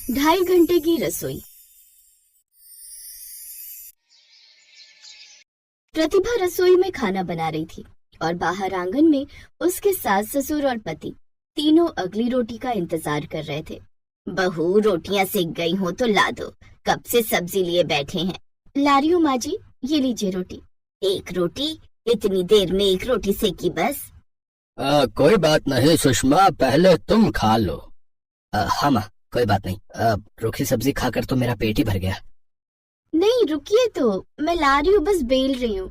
2.5 घंटे की रसोई। प्रतिभा रसोई में खाना बना रही थी और बाहर आंगन में उसके सास ससुर और पति तीनों अगली रोटी का इंतजार कर रहे थे। बहू, रोटियां सिक गई हो तो ला दो, कब से सब्जी लिए बैठे हैं। ला रही हूँ माँ जी, ये लीजिए रोटी। एक रोटी? इतनी देर में एक रोटी सेकी बस? कोई बात नहीं सुषमा, पहले तुम खा लो। हाँ माँ, कोई बात नहीं। रूखी सब्जी खाकर तो मेरा पेट ही भर गया। नहीं रुकिए तो, मैं ला रही हूँ, बस बेल रही हूँ।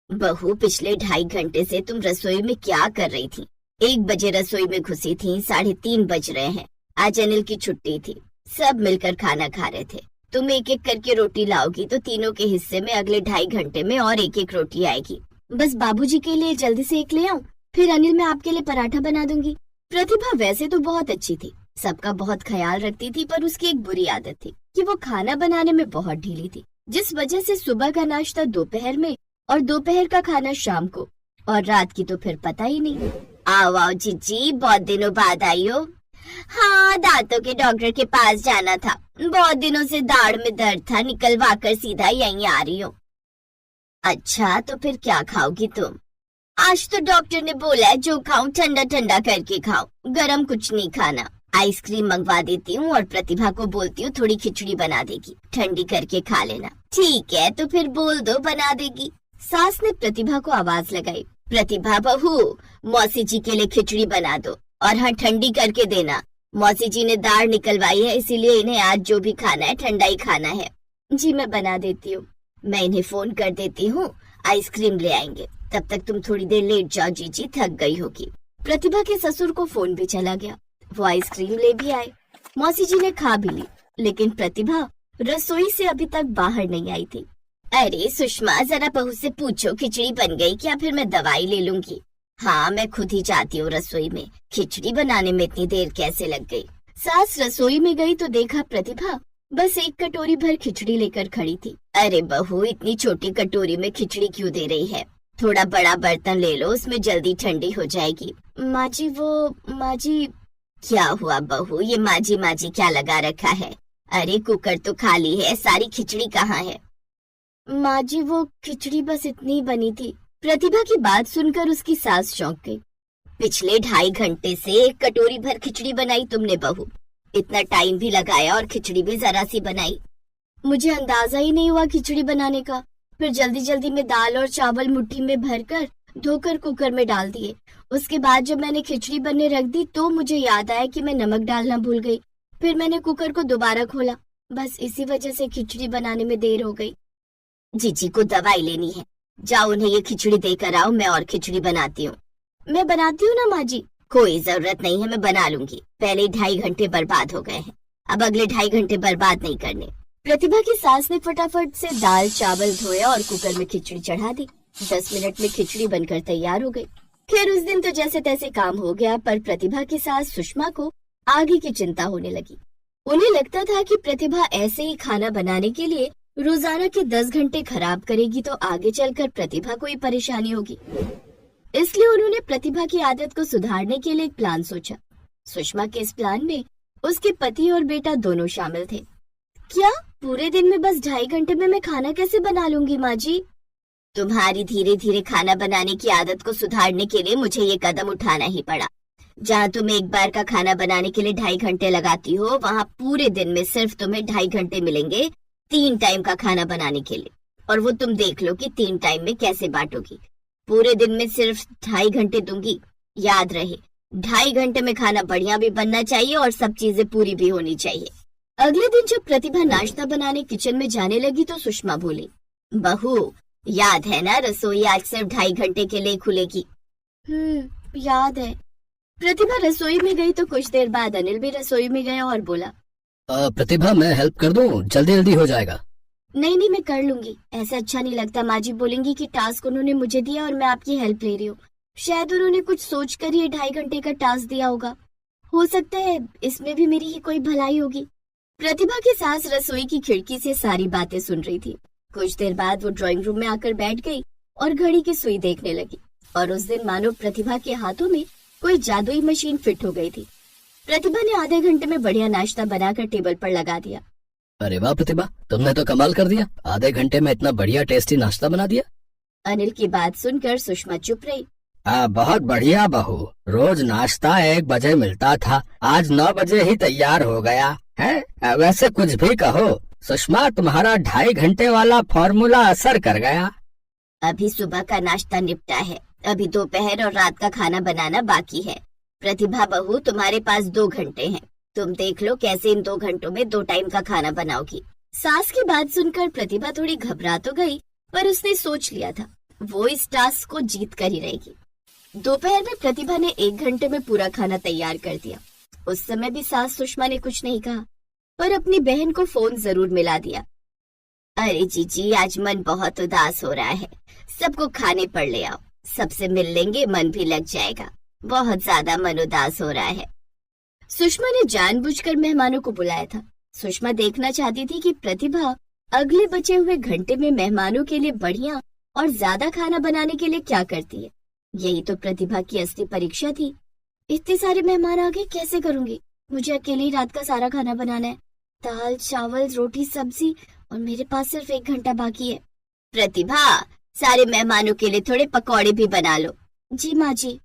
बहू, पिछले 2.5 घंटे से तुम रसोई में क्या कर रही थी? 1 बजे रसोई में घुसी थी, 3:30 बज रहे हैं। आज अनिल की छुट्टी थी, सब मिलकर खाना खा रहे थे। तुम एक एक करके रोटी लाओगी तो तीनों के हिस्से में अगले 2.5 घंटे में और एक एक रोटी आएगी। बस बाबूजी के लिए जल्दी से एक ले आऊं, फिर अनिल मैं आपके लिए पराठा बना दूंगी। प्रतिभा वैसे तो बहुत अच्छी थी, सबका बहुत ख्याल रखती थी, पर उसकी एक बुरी आदत थी कि वो खाना बनाने में बहुत ढीली थी, जिस वजह से सुबह का नाश्ता दोपहर में और दोपहर का खाना शाम को, और रात की तो फिर पता ही नहीं। आओ आओ जीजी, बहुत दिनों बाद आई हो। हाँ, दांतों के डॉक्टर के पास जाना था, बहुत दिनों से दाढ़ में दर्द था, निकलवा कर सीधा यहीं आ रही हूँ। अच्छा, तो फिर क्या खाओगी तुम? आज तो डॉक्टर ने बोला है जो खाऊं ठंडा ठंडा करके खाओ, गरम कुछ नहीं खाना। आइसक्रीम मंगवा देती हूँ और प्रतिभा को बोलती हूँ थोड़ी खिचड़ी बना देगी, ठंडी करके खा लेना। ठीक है, तो फिर बोल दो, बना देगी। सास ने प्रतिभा को आवाज लगाई। प्रतिभा बहू, मौसी जी के लिए खिचड़ी बना दो, और हाँ, ठंडी करके देना। मौसी जी ने दाढ़ निकलवाई है, इसीलिए इन्हें आज जो भी खाना है ठंडा ही खाना है। जी मैं बना देती हूँ। मैं इन्हें फोन कर देती हूँ, आइसक्रीम ले आएंगे। तब तक तुम थोड़ी देर लेट जाओ जीजी, थक गई होगी। प्रतिभा के ससुर को फोन भी चला गया, वो आइसक्रीम ले भी आए। मौसी जी ने खा भी ली, लेकिन प्रतिभा रसोई से अभी तक बाहर नहीं आई थी। अरे सुषमा, जरा बहू से पूछो खिचड़ी बन गई क्या, फिर मैं दवाई ले लूंगी। हाँ, मैं खुद ही जाती हूँ रसोई में, खिचड़ी बनाने में इतनी देर कैसे लग गई। सास रसोई में गई तो देखा प्रतिभा बस एक कटोरी भर खिचड़ी लेकर खड़ी थी। अरे बहू, इतनी छोटी कटोरी में खिचड़ी क्यों दे रही है? थोड़ा बड़ा बर्तन ले लो, उसमें जल्दी ठंडी हो जाएगी। माँ जी। क्या हुआ बहू, ये माजी माजी क्या लगा रखा है? अरे कुकर तो खाली है, सारी खिचड़ी कहाँ है? माँ जी, वो खिचड़ी बस इतनी बनी थी। प्रतिभा की बात सुनकर उसकी सास चौंक गई। पिछले 2.5 घंटे से एक कटोरी भर खिचड़ी बनाई तुमने बहू, इतना टाइम भी लगाया और खिचड़ी भी जरा सी बनाई। मुझे अंदाजा ही नहीं हुआ खिचड़ी बनाने का। फिर जल्दी जल्दी में दाल और चावल मुट्ठी में भरकर धोकर कुकर में डाल दिए। उसके बाद जब मैंने खिचड़ी बनने रख दी तो मुझे याद आया कि मैं नमक डालना भूल गई। फिर मैंने कुकर को दोबारा खोला, बस इसी वजह से खिचड़ी बनाने में देर हो गई। जीजी को दवाई लेनी है, जाओ उन्हें ये खिचड़ी देकर आओ, मैं और खिचड़ी बनाती हूँ। मैं बनाती हूँ ना माँ जी। कोई जरूरत नहीं है, मैं बना लूंगी। पहले 2.5 घंटे बर्बाद हो गए हैं, अब अगले 2.5 घंटे बर्बाद नहीं करने। प्रतिभा की सास ने फटाफट से दाल चावल धोया और कुकर में खिचड़ी चढ़ा दी। 10 मिनट में खिचड़ी बनकर तैयार हो गई। खैर उस दिन तो जैसे तैसे काम हो गया, पर प्रतिभा की सास सुषमा को आगे की चिंता होने लगी। उन्हें लगता था कि प्रतिभा ऐसे ही खाना बनाने के लिए रोजाना के 10 घंटे खराब करेगी तो आगे चलकर प्रतिभा को ही परेशानी होगी। इसलिए उन्होंने प्रतिभा की आदत को सुधारने के लिए एक प्लान सोचा। सुषमा के इस प्लान में उसके पति और बेटा दोनों शामिल थे। क्या पूरे दिन में बस 2.5 घंटे में मैं खाना कैसे बना लूंगी माँ जी? तुम्हारी धीरे धीरे खाना बनाने की आदत को सुधारने के लिए मुझे ये कदम उठाना ही पड़ा। जहाँ तुम एक बार का खाना बनाने के लिए 2.5 घंटे लगाती हो, वहाँ पूरे दिन में सिर्फ तुम्हें 2.5 घंटे मिलेंगे 3 टाइम का खाना बनाने के लिए। और वो तुम देख लो कि 3 टाइम में कैसे बांटोगी। पूरे दिन में सिर्फ 2.5 घंटे दूंगी। याद रहे, 2.5 घंटे में खाना बढ़िया भी बनना चाहिए और सब चीजें पूरी भी होनी चाहिए। अगले दिन जब प्रतिभा नाश्ता बनाने किचन में जाने लगी तो सुषमा बोली, बहू याद है ना, रसोई आज सिर्फ 2.5 घंटे के लिए खुलेगी। याद है। प्रतिभा रसोई में गई तो कुछ देर बाद अनिल भी रसोई में गया और बोला, प्रतिभा मैं हेल्प कर दूं, जल्दी जल्दी हो जाएगा। नहीं मैं कर लूंगी, ऐसा अच्छा नहीं लगता। माँ जी बोलेंगी कि टास्क उन्होंने मुझे दिया और मैं आपकी हेल्प ले रही हूँ। शायद उन्होंने कुछ सोच कर ये 2.5 घंटे का टास्क दिया होगा, हो सकता है इसमें भी मेरी ही कोई भलाई होगी। प्रतिभा की सास रसोई की खिड़की से सारी बातें सुन रही थी। कुछ देर बाद वो ड्राइंग रूम में आकर बैठ गई और घड़ी की सुई देखने लगी। और उस दिन मानो प्रतिभा के हाथों में कोई जादुई मशीन फिट हो गई थी। प्रतिभा ने आधे घंटे में बढ़िया नाश्ता बनाकर टेबल पर लगा दिया। अरे वाह प्रतिभा, तुमने तो कमाल कर दिया, आधे घंटे में इतना बढ़िया टेस्टी नाश्ता बना दिया। अनिल की बात सुनकर सुषमा चुप रही। बहुत बढ़िया बहू, रोज नाश्ता 1 बजे मिलता था, आज 9 बजे ही तैयार हो गया है। वैसे कुछ भी कहो सुषमा, तुम्हारा 2.5 घंटे वाला फॉर्मूला असर कर गया। अभी सुबह का नाश्ता निपटा है, अभी दोपहर और रात का खाना बनाना बाकी है। प्रतिभा बहू, तुम्हारे पास 2 घंटे हैं, तुम देख लो कैसे इन 2 घंटों में 2 टाइम का खाना बनाओगी। सास की बात सुनकर प्रतिभा थोड़ी घबरा तो गई, पर उसने सोच लिया था वो इस टास्क को जीत कर ही रहेगी। दोपहर में प्रतिभा ने 1 घंटे में पूरा खाना तैयार कर दिया। उस समय भी सास सुषमा ने कुछ नहीं कहा, पर अपनी बहन को फोन जरूर मिला दिया। अरे जीजी, आज मन बहुत उदास हो रहा है, सबको खाने पर ले आओ, सबसे मिल लेंगे, मन भी लग जाएगा, बहुत ज्यादा मन उदास हो रहा है। सुषमा ने जानबूझकर मेहमानों को बुलाया था। सुषमा देखना चाहती थी कि प्रतिभा अगले बचे हुए घंटे में मेहमानों के लिए बढ़िया और ज्यादा खाना बनाने के लिए क्या करती है। यही तो प्रतिभा की असली परीक्षा थी। इतने सारे मेहमान आ गए, कैसे करूंगी, मुझे अकेले ही रात का सारा खाना बनाना है, दाल चावल रोटी सब्जी, और मेरे पास सिर्फ 1 घंटा बाकी है। प्रतिभा, सारे मेहमानों के लिए थोड़े पकौड़े भी बना लो। जी माँ जी।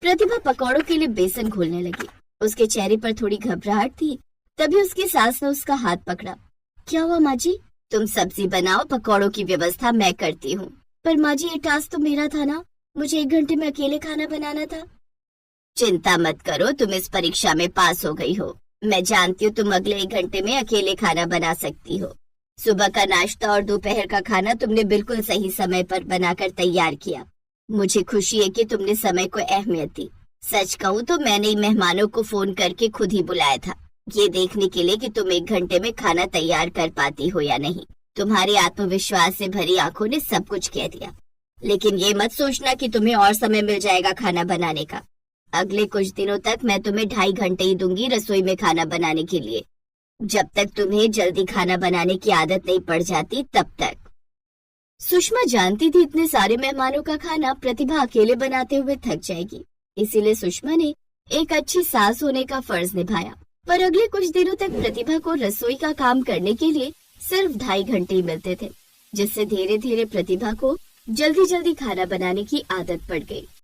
प्रतिभा पकौड़ों के लिए बेसन घोलने लगी। उसके चेहरे पर थोड़ी घबराहट थी। तभी उसकी सास ने उसका हाथ पकड़ा। क्या हुआ माँ जी? तुम सब्जी बनाओ, पकौड़ों की व्यवस्था मैं करती हूँ। पर माँ जी, ये टास्क तो मेरा था ना, मुझे 1 घंटे में अकेले खाना बनाना था। चिंता मत करो, तुम इस परीक्षा में पास हो गई हो। मैं जानती हूँ तुम अगले 1 घंटे में अकेले खाना बना सकती हो। सुबह का नाश्ता और दोपहर का खाना तुमने बिल्कुल सही समय पर बनाकर तैयार किया। मुझे खुशी है कि तुमने समय को अहमियत दी। सच कहूँ तो मैंने मेहमानों को फोन करके खुद ही बुलाया था, ये देखने के लिए कि तुम 1 घंटे में खाना तैयार कर पाती हो या नहीं। तुम्हारे आत्मविश्वास से भरी आंखों ने सब कुछ कह दिया। लेकिन ये मत सोचना कि तुम्हें और समय मिल जाएगा खाना बनाने का। अगले कुछ दिनों तक मैं तुम्हें 2.5 घंटे ही दूंगी रसोई में खाना बनाने के लिए, जब तक तुम्हें जल्दी खाना बनाने की आदत नहीं पड़ जाती तब तक। सुषमा जानती थी इतने सारे मेहमानों का खाना प्रतिभा अकेले बनाते हुए थक जाएगी, इसीलिए सुषमा ने एक अच्छी सास होने का फर्ज निभाया। पर अगले कुछ दिनों तक प्रतिभा को रसोई का काम करने के लिए सिर्फ 2.5 घंटे ही मिलते थे, जिससे धीरे धीरे प्रतिभा को जल्दी जल्दी खाना बनाने की आदत पड़ गई।